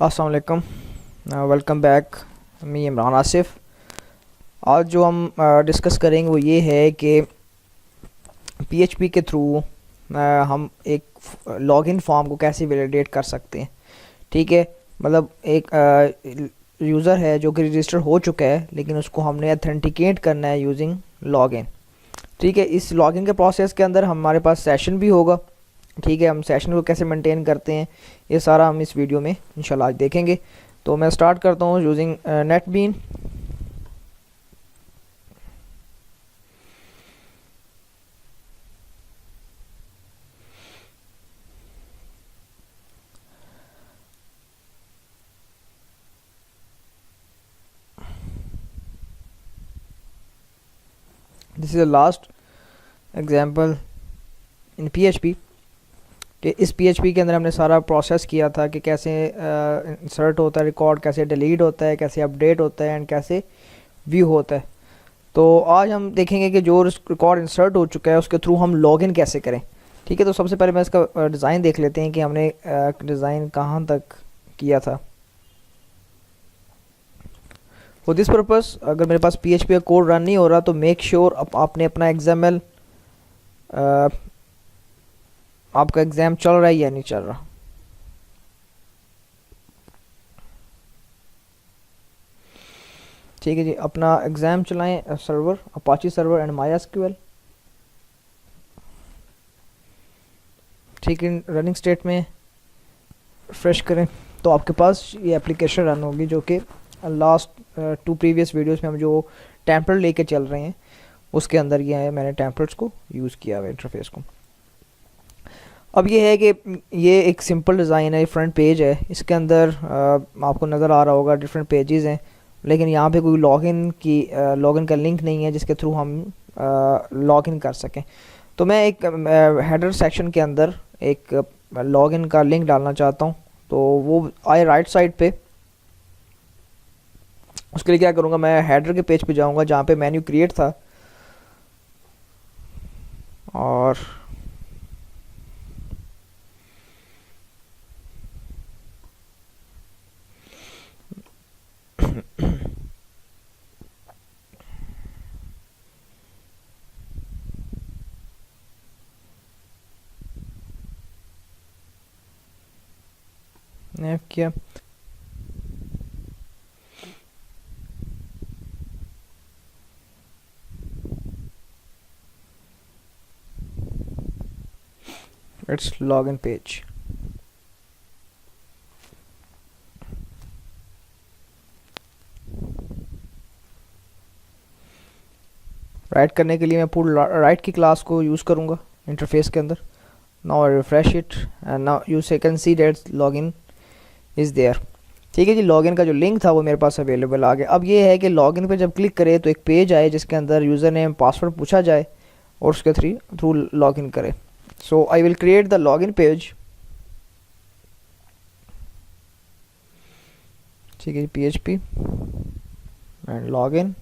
अस्सलाम वालेकुम। Welcome back. मैं इमरान आसिफ। आज जो हम डिस्कस करेंगे वो ये है कि पीएचपी के थ्रू हम एक लॉगिन फॉर्म को कैसे वैलिडेट कर सकते हैं। ठीक है, मतलब एक यूज़र है जो कि रजिस्टर हो चुका है, लेकिन उसको हमने अथेंटिकेट करना है यूजिंग लॉगिन। ठीक है, इस लॉगिन के प्रोसेस के अंदर हमारे पास सेशन भी होगा। ठीक है, हम सेशन को कैसे मेंटेन करते हैं ये सारा हम इस वीडियो में इंशाल्लाह आज देखेंगे। तो मैं स्टार्ट करता हूँ using NetBean. This is the last example in PHP कि इस पीएचपी के अंदर हमने सारा प्रोसेस किया था कि कैसे इंसर्ट होता है रिकॉर्ड, कैसे डिलीट होता है, कैसे अपडेट होता है एंड कैसे व्यू होता है। तो आज हम देखेंगे कि जो रिकॉर्ड इंसर्ट हो चुका है उसके थ्रू हम लॉगिन कैसे करें। ठीक है, तो सबसे पहले मैं इसका डिज़ाइन देख लेते हैं कि हमने डिज़ाइन कहाँ तक किया था। फॉर दिस पर्पस अगर मेरे पास पीएचपी का कोड रन नहीं हो रहा तो मेक श्योर आपने अपना एक्सएमएल आपका एग्ज़ाम चल रहा है या नहीं चल रहा। ठीक है जी, अपना एग्ज़ाम चलाएं server Apache server and MySQL. ठीक है, रनिंग स्टेट में फ्रेश करें तो आपके पास ये एप्लीकेशन रन होगी जो कि लास्ट टू प्रीवियस वीडियोस में हम जो टेम्पलेट लेके चल रहे हैं उसके अंदर ये है, मैंने टेम्पलेट्स को यूज़ किया हुआ इंटरफेस को। अब ये है कि ये एक सिंपल डिज़ाइन है, फ्रंट पेज है, इसके अंदर आपको नज़र आ रहा होगा डिफरेंट पेजेस हैं, लेकिन यहाँ पे कोई लॉगिन का लिंक नहीं है जिसके थ्रू हम लॉगिन कर सकें। तो मैं एक हेडर सेक्शन के अंदर एक लॉगिन का लिंक डालना चाहता हूँ। तो वो आए राइट साइड पे, उसके लिए क्या करूँगा, मैं हेडर के पेज पे जाऊँगा जहाँ पे मेन्यू क्रिएट था और किया। It's login page. राइट करने के लिए मैं पुल राइट की क्लास को यूज़ करूँगा इंटरफेस के अंदर। Now I refresh it and now you can see that login is there. ठीक है जी, लॉगिन का जो लिंक था वो मेरे पास अवेलेबल आ गया। अब ये है कि लॉगिन पे जब क्लिक करें तो एक पेज आए जिसके अंदर यूज़र नेम पासवर्ड पूछा जाए और उसके थ्रू लॉगिन करें। So I will create the login page. ठीक है जी, PHP एंड लॉगिन।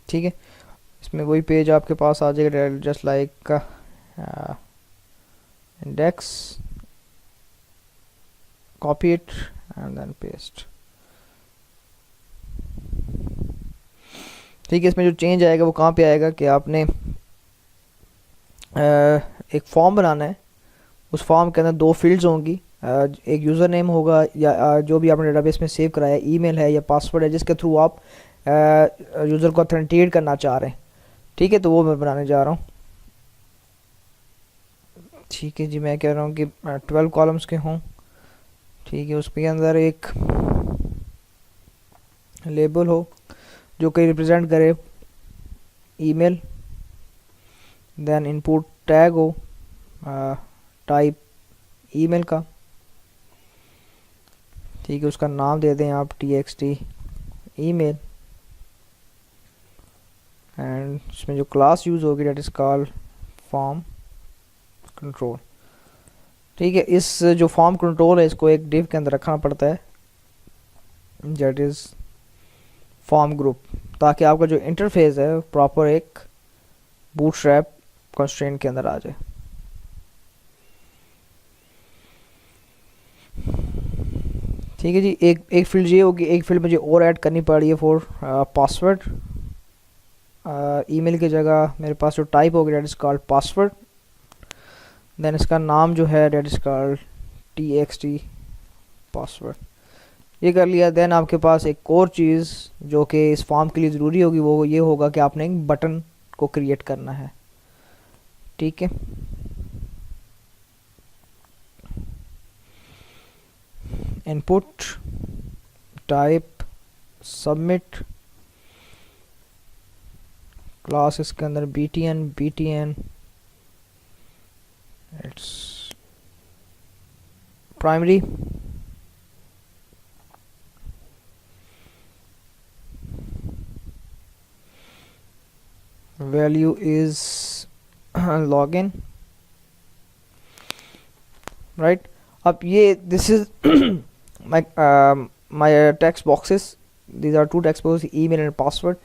ठीक है, इसमें वही पेज आपके पास आ जाएगा just like index, copy it and then paste. ठीक है, इसमें जो चेंज आएगा वो कहाँ पे आएगा कि आपने एक फॉर्म बनाना है। उस फॉर्म के अंदर दो फील्ड्स होंगी, एक यूज़र नेम होगा या जो भी आपने डेटाबेस में सेव कराया, ईमेल है या पासवर्ड है जिसके थ्रू आप यूज़र को ऑथेंटिकेट करना चाह रहे हैं। ठीक है, तो वो मैं बनाने जा रहा हूँ। ठीक है जी, मैं कह रहा हूँ कि 12 कॉलम्स के हों। ठीक है, उसके अंदर एक लेबल हो जो कि रिप्रेजेंट करे ईमेल, देन इनपुट टैग हो टाइप ईमेल का। ठीक है, उसका नाम दे दें आप txt ईमेल एंड इसमें जो क्लास यूज़ होगी that is called form control. ठीक है, इस जो फॉर्म कंट्रोल है इसको एक डिव के अंदर रखना पड़ता है डेट इज़ फॉर्म ग्रुप, ताकि आपका जो इंटरफेस है प्रॉपर एक बूटस्ट्रैप कंस्ट्रेंट के अंदर आ जाए। ठीक है जी, एक फील्ड ये होगी, एक फील्ड मुझे और ऐड करनी पड़ रही है फॉर पासवर्ड। ईमेल की जगह मेरे पास जो टाइप होगी that is called password, then इसका नाम जो है that is called txt password. ये कर लिया। देन आपके पास एक और चीज़ जो कि इस फॉर्म के लिए ज़रूरी होगी वो ये होगा कि आपने एक बटन को क्रिएट करना है। ठीक है, इनपुट टाइप सबमिट, क्लास इसके अंदर btn it's primary, value is login, right. अब ये this is my text boxes, these are two text box, email and password.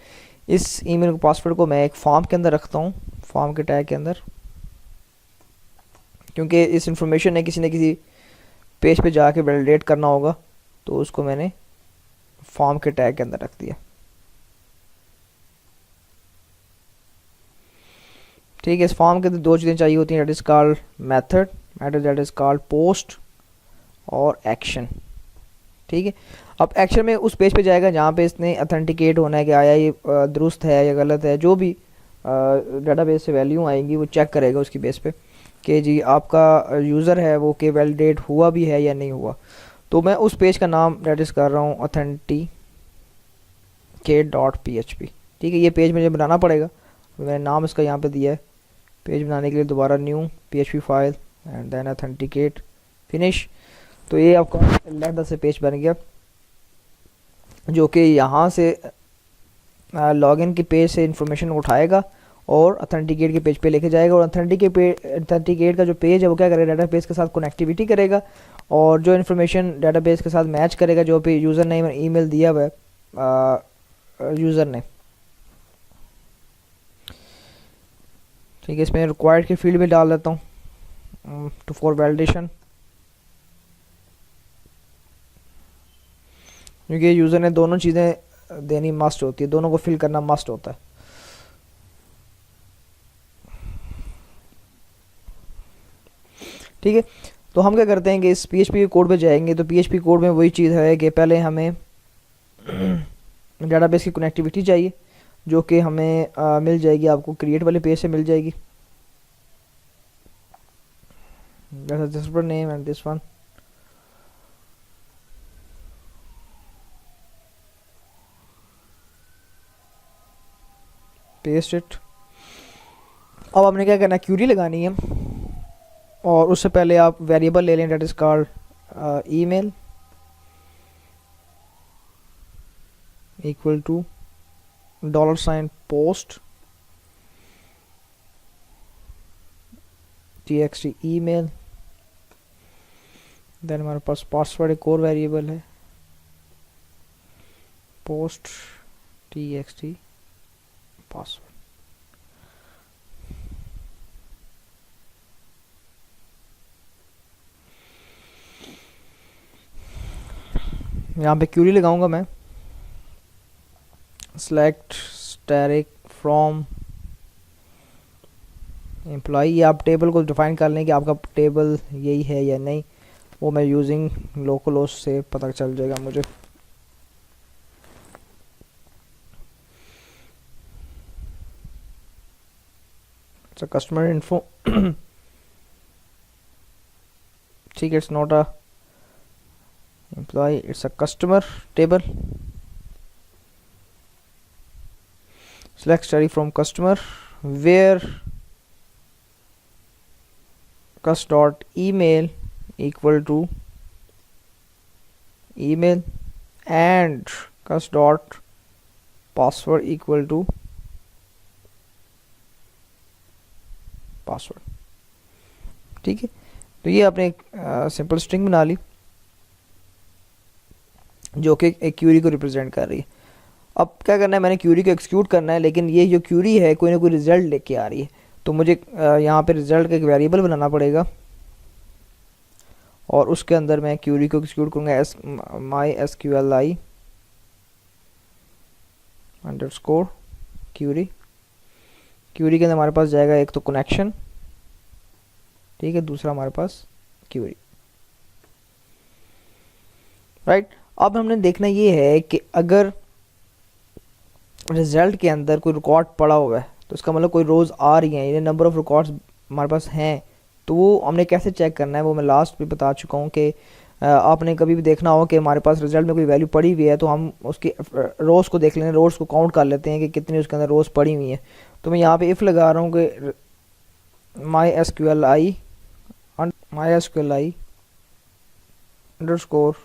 इस ईमेल पासवर्ड को मैं एक फॉर्म के अंदर रखता हूँ, फॉर्म के टैग के अंदर, क्योंकि इस इंफॉर्मेशन ने किसी पेज पे जाके वैलिडेट करना होगा, तो उसको मैंने फॉर्म के टैग के अंदर रख दिया। ठीक है, इस फॉर्म के अंदर दो चीज़ें चाहिए होती हैं, date is called method, date is called post और एक्शन। ठीक है, अब एक्शन में उस पेज पे जाएगा जहाँ पे इसने अथेंटिकेट होना है कि आया ये दुरुस्त है या गलत है, जो भी डेटाबेस से वैल्यू आएंगी वो चेक करेगा उसकी बेस पे कि जी आपका यूज़र है वो कि वैलिडेट हुआ भी है या नहीं हुआ। तो मैं उस पेज का नाम डेट इज़ कर रहा हूँ authenticate.php। ठीक है, ये पेज मुझे बनाना पड़ेगा, मैंने नाम इसका यहाँ पे दिया है। पेज बनाने के लिए दोबारा new php file and then authenticate finish. तो ये आपका लैंडर से पेज बन गया, जो कि यहाँ से लॉगिन के पेज से इंफॉर्मेशन उठाएगा और अथेंटिकेट के पेज पे लेके जाएगा, और अथेंटिकेट का जो पेज है वो क्या करेगा, डाटाबेस के साथ कनेक्टिविटी करेगा, और जो इन्फॉर्मेशन डाटाबेस के साथ मैच करेगा, जो भी यूज़र नेम और ईमेल दिया हुआ है यूज़र ने। ठीक है, इसमें रिक्वायर्ड के फील्ड में डाल देता हूँ टू फॉर वैलिडेशन, क्योंकि यूज़र ने दोनों चीज़ें देनी मस्ट होती है, दोनों को फिल करना मस्ट होता है। ठीक है, तो हम क्या करते हैं कि इस PHP के कोड पे जाएंगे, तो PHP कोड में वही चीज़ है कि पहले हमें डेटाबेस की कनेक्टिविटी चाहिए, जो कि हमें मिल जाएगी आपको क्रिएट वाले पेज से मिल जाएगी। This name and this one, paste it. अब हमने क्या करना है, क्यूरी लगानी है, और उससे पहले आप वेरिएबल ले लें that is called email equal to $post txt email. Then हमारे पास पासवर्ड एक और वेरिएबल है, पोस्ट txt पासवर्ड। यहाँ पे क्यूरी लगाऊंगा मैं, सेलेक्ट स्टैटिक फ्रॉम एम्प्लॉई। ये आप टेबल को डिफाइन कर लें कि आपका टेबल यही है या नहीं, वो मैं यूजिंग लोकलहोस्ट से पता चल जाएगा मुझे। इट्स अ कस्टमर इन्फो, ठीक है, it's not a employee, it's a customer table। Select study from customer where cus dot email equal to email and cus dot password equal to password। ठीक है, तो ये आपने एक सिंपल स्ट्रिंग बना ली जो कि एक क्यूरी को रिप्रेजेंट कर रही है। अब क्या करना है, मैंने क्यूरी को एक्सिक्यूट करना है, लेकिन ये जो क्यूरी है कोई ना कोई रिजल्ट लेके आ रही है, तो मुझे यहाँ पे रिजल्ट का एक वेरिएबल बनाना पड़ेगा, और उसके अंदर मैं क्यूरी को एक्सिक्यूट करूँगा माई SQLi अंडरस्कोर क्यूरी। क्यूरी के अंदर हमारे पास जाएगा एक तो कनेक्शन, ठीक है, दूसरा हमारे पास क्यूरी, राइट। अब हमने देखना ये है कि अगर रिजल्ट के अंदर कोई रिकॉर्ड पड़ा हुआ है तो इसका मतलब कोई रोज़ आ रही हैं, यानी नंबर ऑफ़ रिकॉर्ड्स हमारे पास हैं, तो वो हमने कैसे चेक करना है वो मैं लास्ट पे बता चुका हूँ कि आपने कभी भी देखना हो कि हमारे पास रिजल्ट में कोई वैल्यू पड़ी हुई है तो हम उसकी रोज़ को देख लें, रोज़ को काउंट कर लेते हैं कि कितनी उसके अंदर रोज़ पड़ी हुई हैं। तो मैं यहाँ पे इफ़ लगा रहा हूँ कि माई SQLi अंडरस्कोर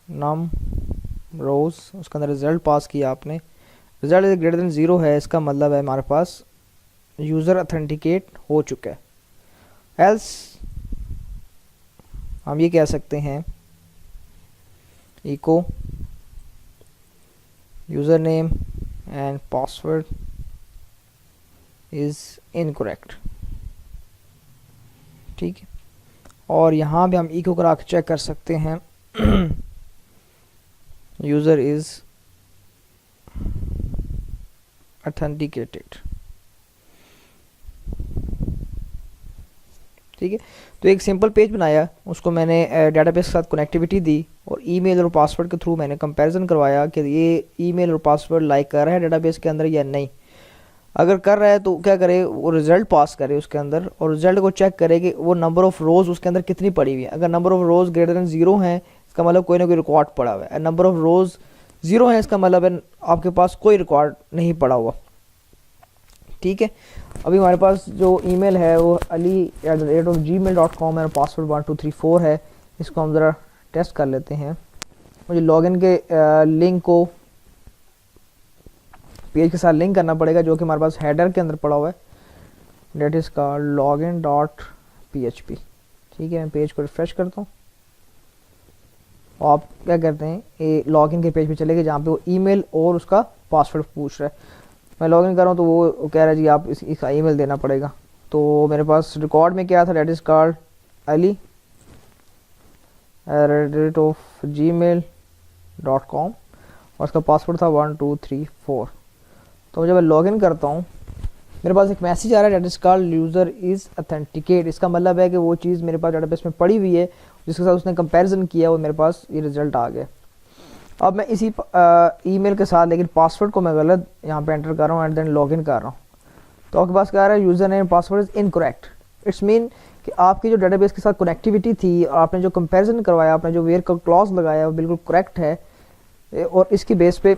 नम रोज़, उसके अंदर रिज़ल्ट पास किया आपने, रिज़ल्ट इज ग्रेटर देन 0 है, इसका मतलब है हमारे पास यूज़र ऑथेंटिकेट हो चुका है। एल्स हम ये कह सकते हैं echo user name and password is incorrect, ठीक है। और यहाँ भी हम इको करा के चेक कर सकते हैं यूज़र इज़ ऑथेंटिकेटेड, ठीक है। तो एक सिंपल पेज बनाया, उसको मैंने डेटाबेस के साथ कनेक्टिविटी दी और ईमेल और पासवर्ड के थ्रू मैंने कंपैरिजन करवाया कि ये ईमेल और पासवर्ड लाइक कर रहा है डेटाबेस के अंदर या नहीं। अगर कर रहा है तो क्या करे, वो रिज़ल्ट पास करे उसके अंदर और रिज़ल्ट को चेक करे कि वो नंबर ऑफ़ रोज़ उसके अंदर कितनी पड़ी हुई है। अगर number of rows greater than 0 है इसका मतलब कोई ना कोई रिकॉर्ड पड़ा हुआ है, नंबर ऑफ़ रोज़ 0 है इसका मतलब है आपके पास कोई रिकॉर्ड नहीं पड़ा हुआ, ठीक है। अभी हमारे पास जो ईमेल है वो ali@gmail.com है और पासवर्ड 1234 है। इसको हम ज़रा टेस्ट कर लेते हैं। मुझे लॉगिन के लिंक को पेज के साथ लिंक करना पड़ेगा जो कि हमारे पास हेडर के अंदर पड़ा हुआ है, डेट इज़ का login.php, ठीक है। मैं पेज को रिफ्रेश करता हूँ और आप क्या करते हैं ये लॉगिन के पेज पे चले गए जहाँ पे वो ईमेल और उसका पासवर्ड पूछ रहा है। मैं लॉगिन कर रहा हूँ तो वो कह रहा है जी आप इसका ईमेल देना पड़ेगा। तो मेरे पास रिकॉर्ड में क्या था, डेट इज़ कॉल्ड ali@gmail.com और उसका पासवर्ड था 1234। तो जब मैं लॉगिन करता हूँ मेरे पास एक मैसेज आ रहा है that is called user is authenticate. इसका मतलब है कि वो चीज़ मेरे पास डेटाबेस में पड़ी हुई है जिसके साथ उसने कंपैरिजन किया वो मेरे पास ये रिज़ल्ट आ गया। अब मैं इसी ईमेल के साथ लेकिन पासवर्ड को मैं गलत यहाँ पे एंटर कर रहा हूँ एंड देन लॉगिन कर रहा हूँ तो आपके पास क्या आ रहा है, user name password is incorrect. It's mean कि आपकी जो डेटाबेस के साथ कनेक्टिविटी थी और आपने जो कंपैरिजन करवाया, आपने जो वेयर का क्लॉज लगाया वो बिल्कुल करेक्ट है और इसकी बेस पे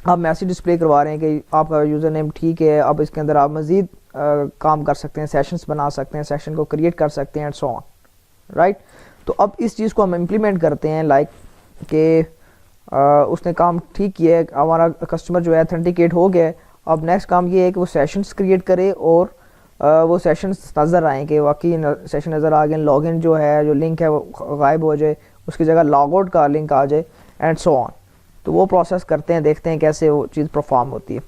आप मैसेज डिस्प्ले करवा रहे हैं कि आपका यूज़र नेम ठीक है। अब इसके अंदर आप मज़ीद काम कर सकते हैं, सेशंस बना सकते हैं, सेशन को क्रिएट कर सकते हैं एंड सो ऑन, राइट। तो अब इस चीज़ को हम इम्प्लीमेंट करते हैं लाइक कि उसने काम ठीक किया है, हमारा कस्टमर जो है ऑथेंटिकेट हो गया है। अब नेक्स्ट काम ये है कि वो सेशंस क्रिएट करे और वो सेशंस नज़र आएँ कि वाकई सेशन नज़र आ गए, लॉगिन जो है जो लिंक है वो गायब हो जाए, उसकी जगह लॉग आउट का लिंक आ जाए एंड सो ऑन। तो वो प्रोसेस करते हैं, देखते हैं कैसे वो चीज़ परफॉर्म होती है।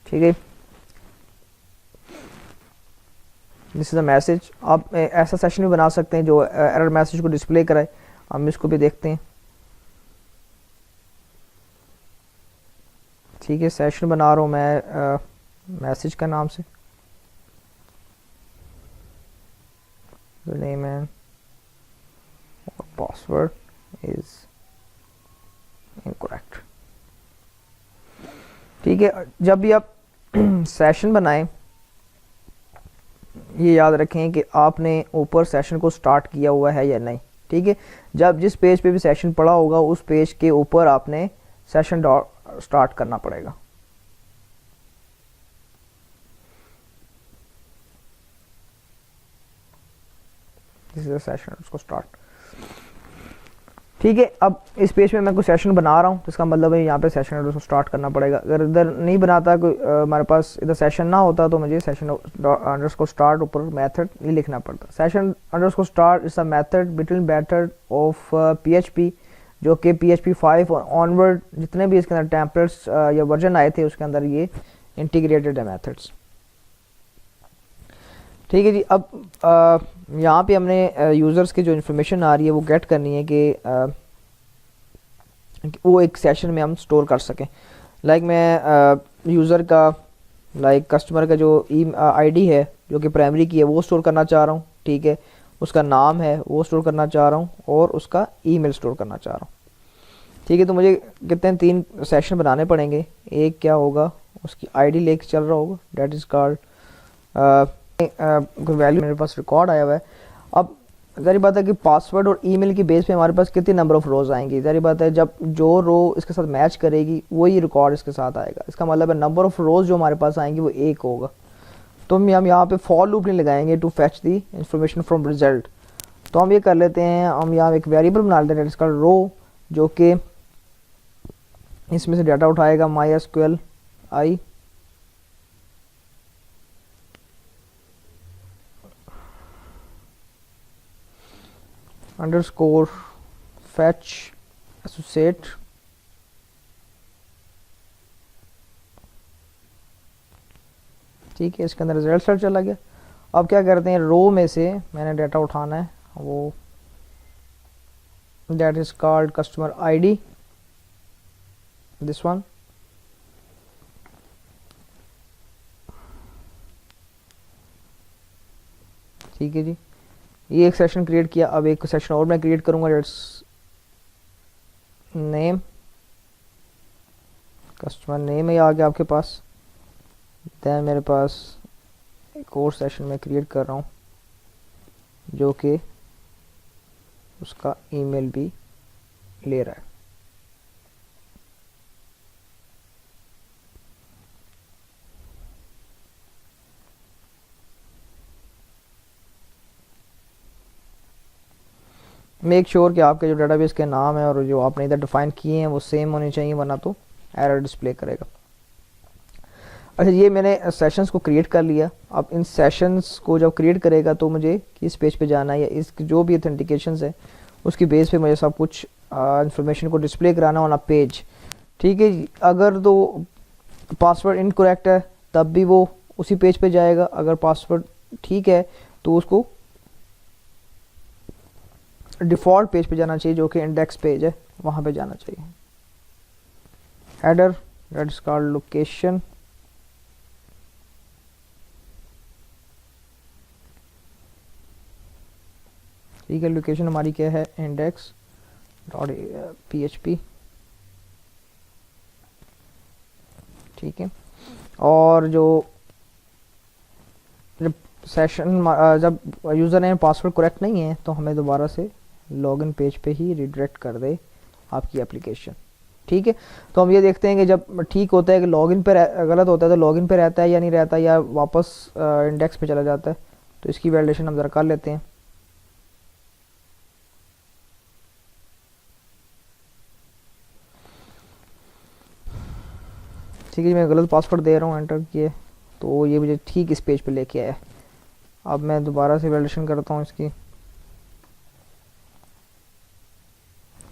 ठीक है, दिस इज़ अ मैसेज। आप ऐसा सेशन भी बना सकते हैं जो एरर मैसेज को डिस्प्ले कराए। हम इसको भी देखते हैं। ठीक है, सेशन बना रहा हूँ मैं मैसेज का नाम से, name and password is incorrect. ठीक है, जब भी आप सेशन बनाएं ये याद रखें कि आपने ऊपर सेशन को स्टार्ट किया हुआ है या नहीं। ठीक है, जब जिस पेज पे भी सेशन पड़ा होगा उस पेज के ऊपर आपने सेशन स्टार्ट करना पड़ेगा। दिस इज अ सेशन, उसको स्टार्ट। ठीक है, अब इस पेज में मैं कोई सेशन बना रहा हूँ तो इसका मतलब है यहाँ पे सेशन है उसको स्टार्ट करना पड़ेगा। अगर इधर नहीं बनाता कोई हमारे पास इधर सेशन ना होता तो मुझे सेशन अंडरस्कोर स्टार्ट ऊपर मेथड नहीं लिखना पड़ता। Session underscore start is a method between method of PHP जो कि PHP 5 और ऑनवर्ड जितने भी इसके अंदर टेम्पलेट्स या वर्जन आए थे उसके अंदर ये इंटीग्रेटेड है मेथड्स। ठीक है जी। अब यहाँ पे हमने यूज़र्स की जो इन्फॉर्मेशन आ रही है वो गेट करनी है कि वो एक सेशन में हम स्टोर कर सकें। लाइक मैं यूज़र का कस्टमर का जो आईडी है जो कि प्राइमरी की है वो स्टोर करना चाह रहा हूँ। ठीक है, उसका नाम है वो स्टोर करना चाह रहा हूँ और उसका ईमेल स्टोर करना चाह रहा हूँ। ठीक है, तो मुझे कितने 3 सेशन बनाने पड़ेंगे। एक क्या होगा, उसकी आईडी लेके चल रहा होगा, डेट इज़ कॉल्ड वैल्यू मेरे पास रिकॉर्ड आया हुआ है। अब जारी बात है कि पासवर्ड और ईमेल की बेस पे हमारे पास कितनी नंबर ऑफ़ रोज़ आएंगी। जारी बात है जब जो रो इसके साथ मैच करेगी वही रिकॉर्ड इसके साथ आएगा। इसका मतलब है नंबर ऑफ़ रोज़ जो हमारे पास आएंगी वो 1 होगा। तो हम यहाँ पे फॉर लूप नहीं लगाएंगे to fetch the information from result. तो हम ये कर लेते हैं, हम यहाँ एक वेरिएबल बना लेते हैं इसका रो, जो कि इसमें से डाटा उठाएगा MySQL आई अंडरस्कोर फैच एसोसिएट। ठीक है, इसके अंदर रिजल्ट सर्च चला गया। अब क्या करते हैं, रो में से मैंने डाटा उठाना है, वो that is called customer ID, this one. ठीक है जी, ये एक सेशन क्रिएट किया। अब एक सेशन और मैं क्रिएट करूंगा, डेट्स नेम, कस्टमर नेम है आ गया आपके पास। दैन मेरे पास एक और सेशन में क्रिएट कर रहा हूँ जो कि उसका ईमेल भी ले रहा है। मेक श्योर कि आपके जो डाटाबेस के नाम है और जो आपने इधर डिफाइन किए हैं वो सेम होने चाहिए, वरना तो एरर डिस्प्ले करेगा। अच्छा, ये मैंने सेशंस को क्रिएट कर लिया। अब इन सेशंस को जब क्रिएट करेगा तो मुझे किस पेज पे जाना है, या इस जो भी ऑथेंटिकेशंस है उसकी बेस पे मुझे सब कुछ इंफॉर्मेशन को डिस्प्ले कराना ऑन अ पेज। ठीक है, अगर तो पासवर्ड इनकरेक्ट है तब भी वो उसी पेज पे जाएगा, अगर पासवर्ड ठीक है तो उसको डिफ़ॉल्ट पेज पे जाना चाहिए जो कि इंडेक्स पेज है, वहाँ पे जाना चाहिए। Header, that is called location. ठीक है, लोकेशन हमारी क्या है, इंडेक्स डॉट PHP। ठीक है, और जो जब सेशन जब यूज़र नेम पासवर्ड करेक्ट नहीं है तो हमें दोबारा से लॉगिन पेज पे ही रिडायरेक्ट कर दे आपकी एप्लीकेशन। ठीक है, तो हम ये देखते हैं कि जब ठीक होता है कि लॉगिन पे गलत होता है तो लॉगिन पे रहता है या नहीं रहता, या वापस इंडेक्स पे चला जाता है। तो इसकी वैलिडेशन हम ज़रा कर लेते हैं। ठीक है, मैं गलत पासवर्ड दे रहा हूँ, एंटर किए तो ये मुझे ठीक इस पेज पे लेके आया। अब मैं दोबारा से वैलिडेशन करता हूँ इसकी।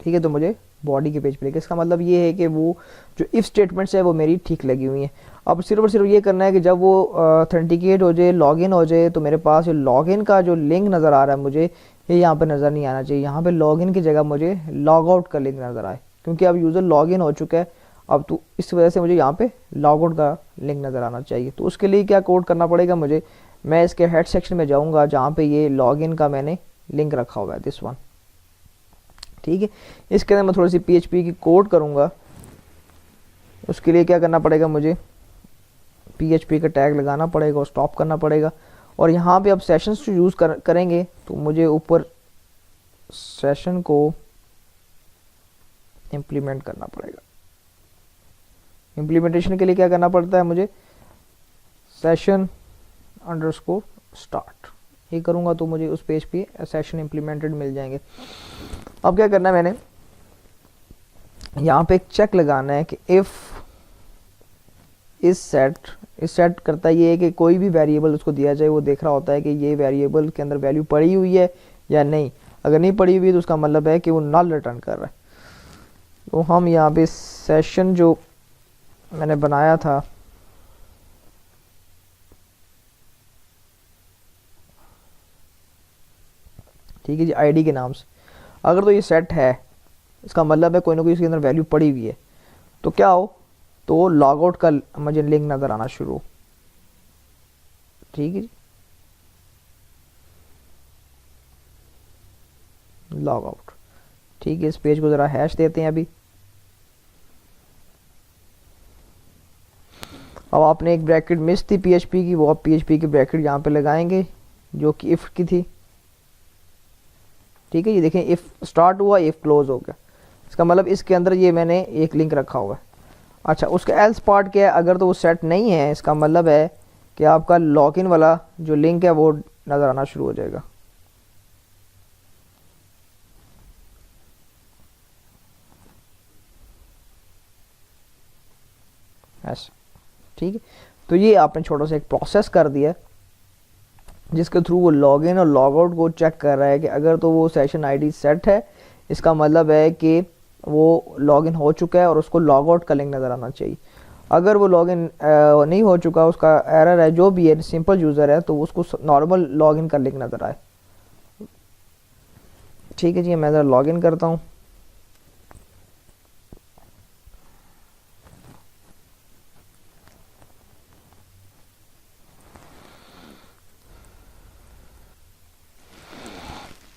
ठीक है, तो मुझे बॉडी के पेज पे लेके, इसका मतलब ये है कि वो जो इफ स्टेटमेंट्स है वो मेरी ठीक लगी हुई हैं। अब सिर्फ और सिर्फ ये करना है कि जब वो ऑथेंटिकेट हो जाए, लॉगिन हो जाए, तो मेरे पास ये लॉगिन का जो लिंक नज़र आ रहा है मुझे, ये यहाँ पे नज़र नहीं आना चाहिए। यहाँ पे लॉगिन की जगह मुझे लॉग आउट का लिंक नज़र आए, क्योंकि अब यूज़र लॉगिन हो चुका है। अब तो इस वजह से मुझे यहाँ पे लॉग आउट का लिंक नज़र आना चाहिए। तो उसके लिए क्या कोड करना पड़ेगा मुझे, मैं इसके हेड सेक्शन में जाऊँगा जहाँ पे ये लॉगिन का मैंने लिंक रखा हुआ है, दिस वन। ठीक है, इसके अंदर मैं थोड़ी सी PHP की कोड करूँगा। उसके लिए क्या करना पड़ेगा, मुझे PHP का टैग लगाना पड़ेगा और स्टॉप करना पड़ेगा। और यहाँ पे अब सेशंस जो यूज़ करेंगे तो मुझे ऊपर सेशन को इम्प्लीमेंट करना पड़ेगा। इम्प्लीमेंटेशन के लिए क्या करना पड़ता है मुझे, सेशन अंडरस्कोर स्टार्ट, ये करूँगा तो मुझे उस पेज पे सेशन इम्प्लीमेंटेड मिल जाएंगे। अब क्या करना है, मैंने यहाँ पे एक चेक लगाना है कि इफ़ इस सेट करता ये है कि कोई भी वेरिएबल उसको दिया जाए, वो देख रहा होता है कि ये वेरिएबल के अंदर वैल्यू पड़ी हुई है या नहीं। अगर नहीं पड़ी हुई तो उसका मतलब है कि वो नल रिटर्न कर रहा है। तो हम यहाँ पे सेशन जो मैंने बनाया था ठीक है जी, आईडी के नाम से। अगर तो ये सेट है, इसका मतलब है कोई ना कोई इसके अंदर वैल्यू पड़ी हुई है, तो क्या हो, तो लॉग आउट का मुझे लिंक नज़र आना शुरू हो। ठीक है जी, लॉग आउट। ठीक है, इस पेज को ज़रा हैश देते हैं अभी। अब आपने एक ब्रैकेट मिस थी पीएचपी की, वो आप पीएचपी की ब्रैकेट यहाँ पे लगाएंगे जो कि इफ़ की थी। ठीक है, ये देखें इफ़ स्टार्ट हुआ, इफ़ क्लोज हो गया, इसका मतलब इसके अंदर ये मैंने एक लिंक रखा हुआ है। अच्छा, उसका एल्स पार्ट क्या है, अगर तो वो सेट नहीं है, इसका मतलब है कि आपका लॉगिन वाला जो लिंक है वो नज़र आना शुरू हो जाएगा। ऐसा, ठीक है। तो ये आपने छोटा सा एक प्रोसेस कर दिया जिसके थ्रू वो लॉगिन और लॉग आउट को चेक कर रहा है कि अगर तो वो सेशन आईडी सेट है, इसका मतलब है कि वो लॉगिन हो चुका है और उसको लॉग आउट का लिंक नज़र आना चाहिए। अगर वो लॉगिन नहीं हो चुका, उसका एरर है, जो भी है, सिंपल यूज़र है, तो उसको नॉर्मल लॉगिन का लिंक नज़र आए। ठीक है जी, मैं ज़रा लॉगिन करता हूँ।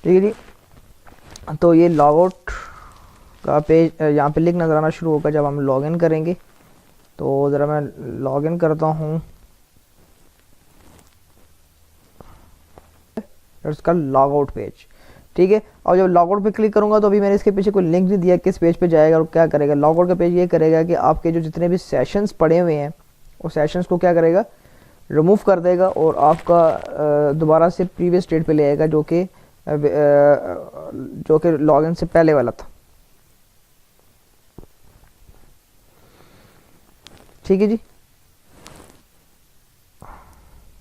ठीक है जी, तो ये लॉग आउट का पेज यहाँ पे लिंक नज़र आना शुरू होगा जब हम लॉगिन करेंगे। तो ज़रा मैं लॉगिन करता हूँ, इसका लॉग आउट पेज। ठीक है, और जब लॉग आउट पे क्लिक करूँगा तो अभी मैंने इसके पीछे कोई लिंक नहीं दिया किस पेज पे जाएगा और क्या करेगा। लॉग आउट का पेज ये करेगा कि आपके जो जितने भी सेशंस पड़े हुए हैं वो सेशंस को क्या करेगा, रिमूव कर देगा और आपका दोबारा से प्रीवियस स्टेट पे ले आएगा जो कि लॉगिन से पहले वाला था। ठीक है जी,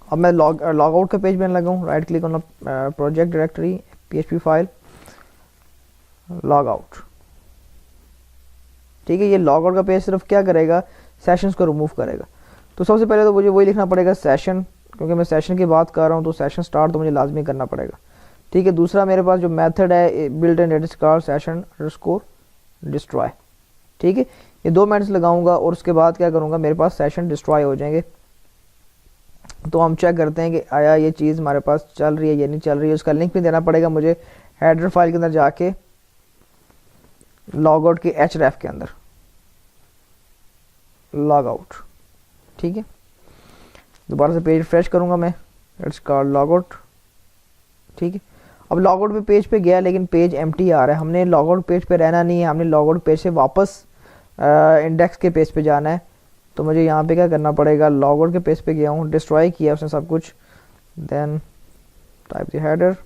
अब मैं लॉग आउट का पेज में लगा हूँ। Right click on project directory, PHP file, log out. ठीक है, ये लॉग आउट का पेज सिर्फ क्या करेगा, सेशंस को रिमूव करेगा। तो सबसे पहले तो मुझे वही लिखना पड़ेगा सेशन, क्योंकि मैं सेशन की बात कर रहा हूँ तो सेशन स्टार्ट तो मुझे लाजमी करना पड़ेगा। ठीक है, दूसरा मेरे पास जो मेथड है built and discard session underscore destroy. ठीक है, ये दो मेथड्स लगाऊंगा और उसके बाद क्या करूँगा, मेरे पास सेशन डिस्ट्रॉय हो जाएंगे। तो हम चेक करते हैं कि आया ये चीज़ हमारे पास चल रही है या नहीं चल रही है। उसका लिंक भी देना पड़ेगा मुझे हेडर फाइल के अंदर जाके, लॉग आउट के href के अंदर लॉग आउट। ठीक है, दोबारा से पेज रिफ्रेश करूँगा मैं, इट्स कॉल्ड लॉग आउट। ठीक है, अब लॉग आउट पेज पे गया लेकिन पेज एम्प्टी आ रहा है। हमने लॉग आउट पेज पे रहना नहीं है, हमने लॉग आउट पेज से वापस इंडेक्स के पेज पे जाना है। तो मुझे यहाँ पे क्या करना पड़ेगा, लॉग आउट के पेज पे गया हूँ, डिस्ट्रॉय किया उसने सब कुछ, then type the header,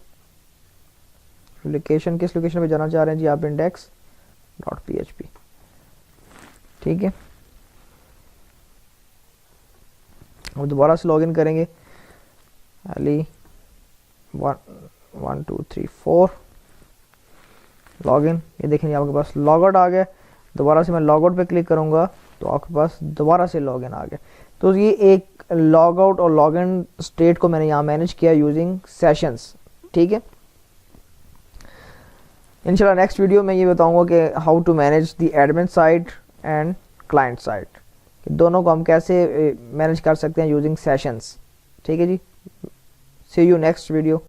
location, किस लोकेशन पे जाना चाह रहे हैं जी आप, इंडेक्स डॉट php। ठीक है, अब दोबारा से लॉगिन करेंगे, अली 1 2 3 4 लॉगिन। ये देखेंगे आपके पास लॉग आउट आ गया। दोबारा से मैं लॉग आउट पे क्लिक करूँगा तो आपके पास दोबारा से लॉगिन आ गया। तो ये एक लॉग आउट और लॉगिन स्टेट को मैंने यहाँ मैनेज किया यूजिंग सेशंस। ठीक है, इंशाल्लाह नेक्स्ट वीडियो में ये बताऊंगा कि how to manage the admin side and client side, कि दोनों को हम कैसे मैनेज कर सकते हैं यूजिंग सेशंस। ठीक है जी, सी यू नेक्स्ट वीडियो।